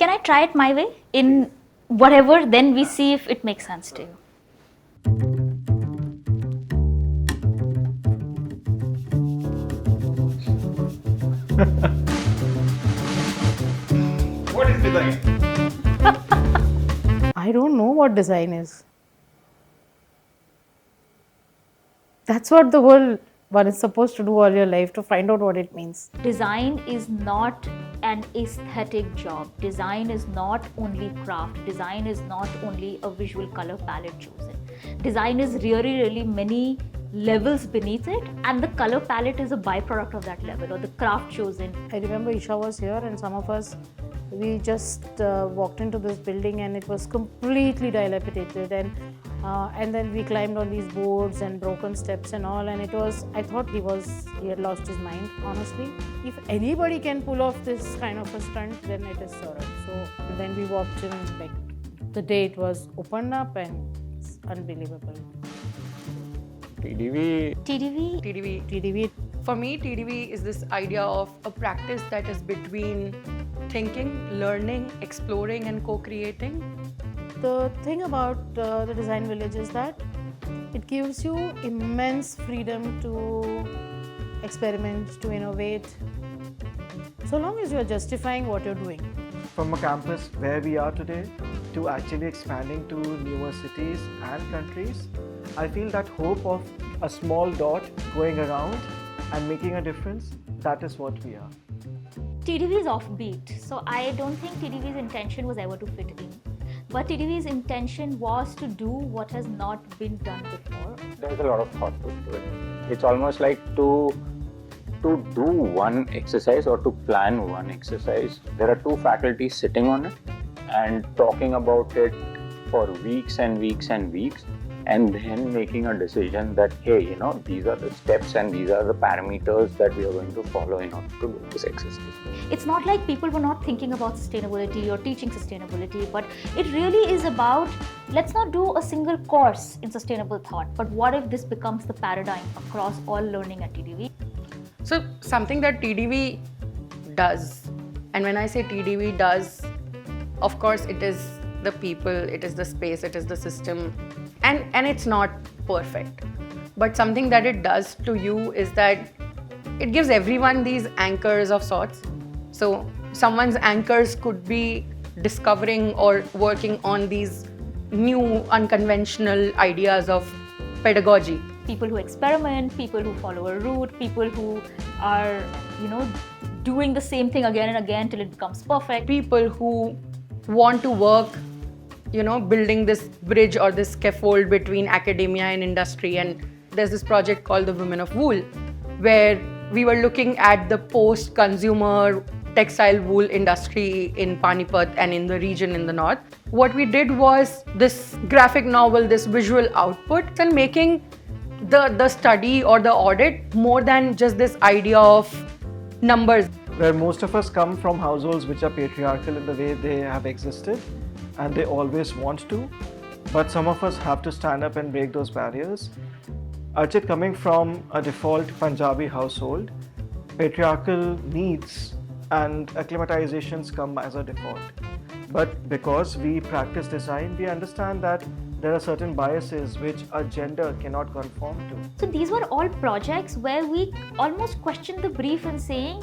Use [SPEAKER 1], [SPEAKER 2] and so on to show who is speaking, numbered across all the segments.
[SPEAKER 1] Can I try it my way in whatever? Then we see if it makes sense to you.
[SPEAKER 2] What is design?
[SPEAKER 3] I don't know what design is. That's what the whole one is supposed to do all your life, to find out what it means.
[SPEAKER 1] Design is not an aesthetic job. Design is not only craft. Design is not only a visual color palette chosen. Design is really many levels beneath it, and the color palette is a byproduct of that level, or the craft chosen.
[SPEAKER 3] I remember Isha was here and some of us, we just walked into this building and it was completely dilapidated, and then we climbed on these boards and broken steps and all, and it was, I thought he had lost his mind, honestly. If anybody can pull off this kind of a stunt, then it is Saurabh. So then we walked in, like the day it was opened up, and it's unbelievable.
[SPEAKER 4] TDV.
[SPEAKER 3] TDV.
[SPEAKER 5] For me, TDV is this idea of a practice that is between thinking, learning, exploring, and co-creating.
[SPEAKER 3] The thing about the Design Village is that it gives you immense freedom to experiment, to innovate, so long as you're justifying what you're doing.
[SPEAKER 2] From a campus where we are today to actually expanding to newer cities and countries, I feel that hope of a small dot going around and making a difference, that is what we are.
[SPEAKER 1] TDV is offbeat, so I don't think TDV's intention was ever to fit in. But TDV's intention was to do what has not been done before.
[SPEAKER 4] There's a lot of thought put to it. It's almost like to do one exercise or to plan one exercise. There are two faculties sitting on it and talking about it for weeks and weeks and weeks, and then making a decision that, hey, these are the steps and these are the parameters that we are going to follow in order to do this exercise.
[SPEAKER 1] It's not like people were not thinking about sustainability or teaching sustainability, but it really is about, let's not do a single course in sustainable thought, but what if this becomes the paradigm across all learning at TDV?
[SPEAKER 5] So something that TDV does, and when I say TDV does, of course it is the people, it is the space, it is the system, and it's not perfect. But something that it does to you is that it gives everyone these anchors of sorts. So someone's anchors could be discovering or working on these new unconventional ideas of pedagogy.
[SPEAKER 1] People who experiment, people who follow a route, people who are, doing the same thing again and again till it becomes perfect.
[SPEAKER 5] People who want to work, building this bridge or this scaffold between academia and industry. And there's this project called the Women of Wool, where we were looking at the post-consumer textile wool industry in Panipat and in the region in the north. What we did was this graphic novel, this visual output, and making the study or the audit more than just this idea of numbers.
[SPEAKER 2] Where most of us come from households which are patriarchal in the way they have existed, and they always want to, but some of us have to stand up and break those barriers. Archit, coming from a default Punjabi household, patriarchal needs and acclimatizations come as a default. But because we practice design, we understand that there are certain biases which a gender cannot conform to.
[SPEAKER 1] So these were all projects where we almost questioned the brief and saying,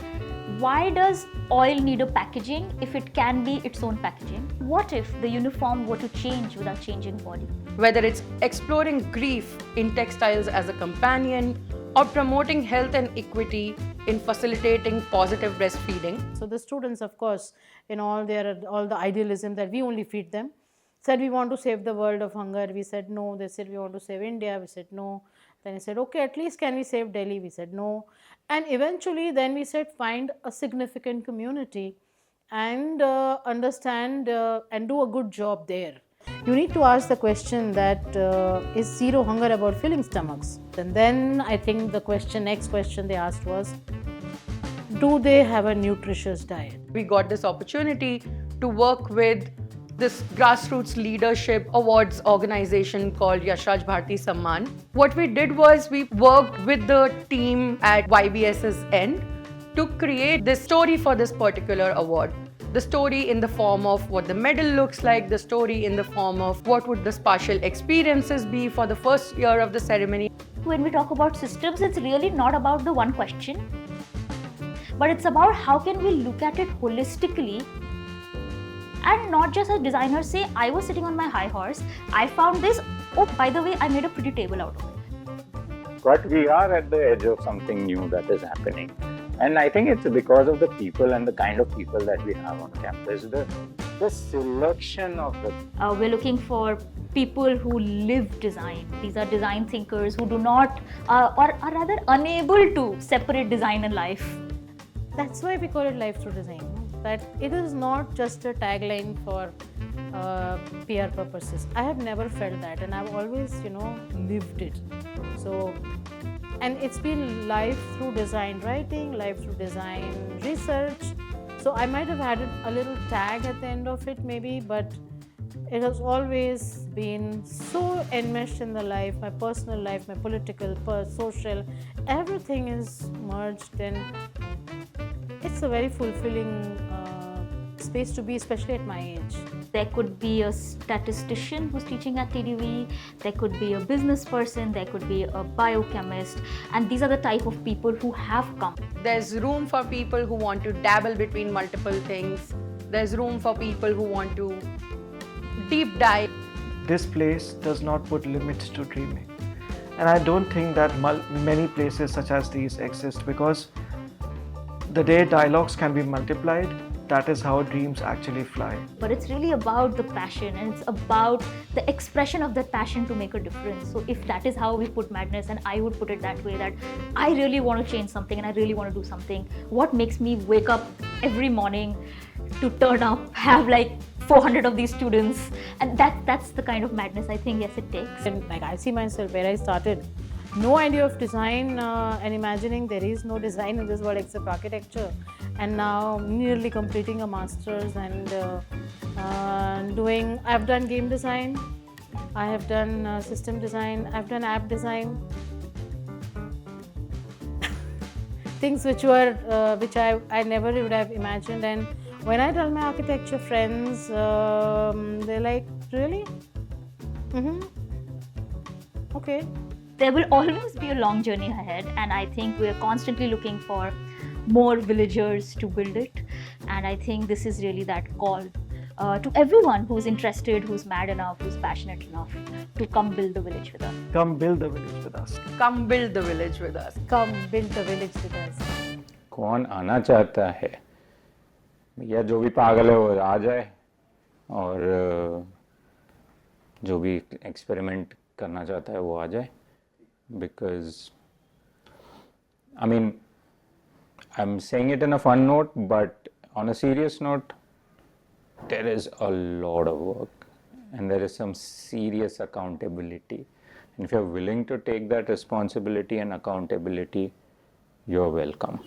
[SPEAKER 1] why does oil need a packaging if it can be its own packaging? What if the uniform were to change without changing body?
[SPEAKER 5] Whether it's exploring grief in textiles as a companion or promoting health and equity in facilitating positive breastfeeding.
[SPEAKER 3] So the students, of course, in all the idealism that we only feed them, said we want to save the world of hunger. We said no. They said we want to save India. We said no. Then he said, okay, at least can we save Delhi? We said no. And eventually then we said find a significant community and understand and do a good job there. You need to ask the question that is zero hunger about filling stomachs? And then I think the next question they asked was, do they have a nutritious diet?
[SPEAKER 5] We got this opportunity to work with this grassroots leadership awards organization called Yashraj Bharti Samman. What we did was we worked with the team at YBS's end to create this story for this particular award. The story in the form of what the medal looks like, the story in the form of what would the spatial experiences be for the first year of the ceremony.
[SPEAKER 1] When we talk about systems, it's really not about the one question, but it's about how can we look at it holistically and not just as designers say, I was sitting on my high horse, I found this, oh, by the way, I made a pretty table out of it.
[SPEAKER 4] But we are at the edge of something new that is happening. And I think it's because of the people and the kind of people that we have on campus. The selection of the...
[SPEAKER 1] We're looking for people who live design. These are design thinkers who do not, or are rather unable to separate design and life.
[SPEAKER 3] That's why we call it Life Through Design. That it is not just a tagline for PR purposes. I have never felt that, and I've always, lived it. So, and it's been life through design writing, life through design research. So I might have added a little tag at the end of it, maybe, but it has always been so enmeshed in the life, my personal life, my political, social, everything is merged, and it's a very fulfilling space to be, especially at my age.
[SPEAKER 1] There could be a statistician who's teaching at TDV, there could be a business person, there could be a biochemist, and these are the type of people who have come.
[SPEAKER 5] There's room for people who want to dabble between multiple things. There's room for people who want to deep dive.
[SPEAKER 2] This place does not put limits to dreaming. And I don't think that many places such as these exist, because the day dialogues can be multiplied, that is how dreams actually fly.
[SPEAKER 1] But it's really about the passion, and it's about the expression of that passion to make a difference. So if that is how we put Madness, and I would put it that way, that I really want to change something and I really want to do something. What makes me wake up every morning to turn up, have like 400 of these students, and that's the kind of madness I think, yes, it takes.
[SPEAKER 3] And like I see myself where I started, no idea of design and imagining there is no design in this world except architecture, and now nearly completing a master's and I've done game design, I have done system design, I've done app design, things which I never would have imagined. And when I tell my architecture friends, they're like, really? Okay.
[SPEAKER 1] There will always be a long journey ahead, and I think we're constantly looking for more villagers to build it. And I think this is really that call to everyone who's interested, who's mad enough, who's passionate enough to come build the village with us.
[SPEAKER 2] Come build the village with us.
[SPEAKER 5] Come build the village with us.
[SPEAKER 3] Come build the village with us.
[SPEAKER 4] कौन आना चाहता है, या जो भी पागल है वो आ जाए, और जो भी एक्सपेरिमेंट करना चाहता है वो आ जाए. Because I mean, I'm saying it in a fun note, but on a serious note, there is a lot of work and there is some serious accountability, and if you're willing to take that responsibility and accountability, you're welcome.